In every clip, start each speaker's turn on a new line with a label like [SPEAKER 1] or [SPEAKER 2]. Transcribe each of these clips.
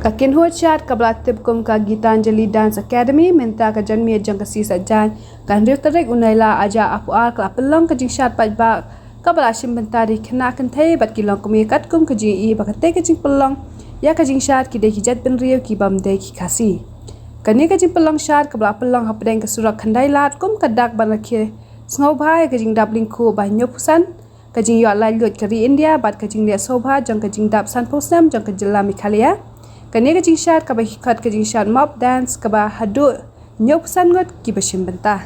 [SPEAKER 1] ka kinho chat ka blatip kum ka Gitanjali Dance Academy menta ka janmi jang ka si sajan kan rio tarek unaila aja apu al ka pelong ka jing chat pat ba ka bala shim bentari khna kan thai bat ki long kumi kat kum ka ji I ba ka te ka jing pelong ya ka jing chat ki de ki jat ben rio ki bam de ki khasi kani ka jing pelong chat ka bala pelong hapdeng ka surak khandai lat kum ka dak ban rakhe sngo bhai ka jing dabling khu ba nyopusan ka jing yo lai lut ka ri India bat ka jing le sobha jang ka jing dap san posam jang ka jilla mikhalia kani ka jing shat ka ba hikat ka jing shat mob dance ka ba hadu nyop sangot ki bashim banta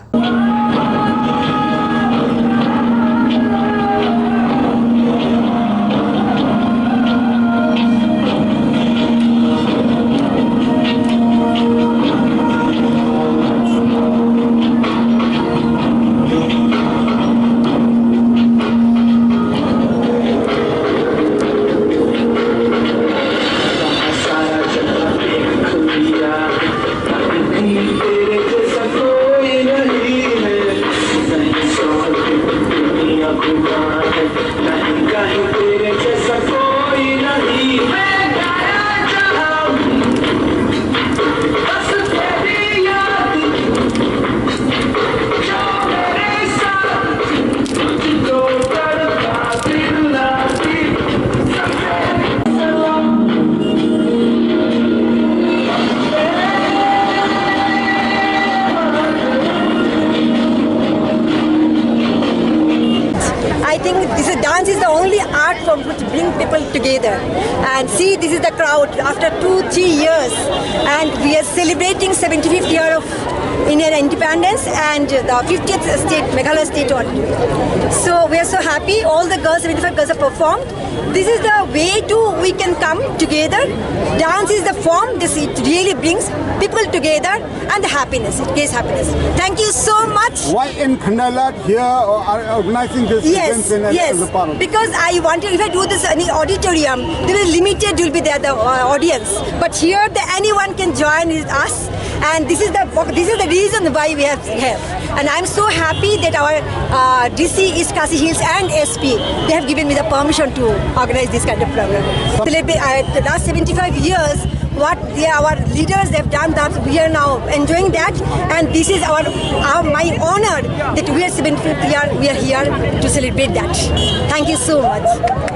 [SPEAKER 2] I think dance is the only art form which brings people together. And see, this is the crowd after 2-3 years, and we are celebrating 75th year of Indian independence and the 50th state, Meghalaya state. So we are so happy. All the girls, 75 girls have performed. This is the way we can come together. Dance is the form. It really brings people together and the happiness. It gives happiness. Thank you so much.
[SPEAKER 3] Why in Khandailat here are organizing this event as a part of?
[SPEAKER 2] Because I wanted, if I do this in the auditorium, there is limited will be there the audience. But here anyone can join with us, and this is the reason why we have here. And I'm so happy that our DC East Khasi Hills and SP, they have given me the permission to organize this kind of program. The last 75 years, what our leaders have done, that we are now enjoying that, and this is my honor that we are 75th year, we are here to celebrate that. Thank you so much.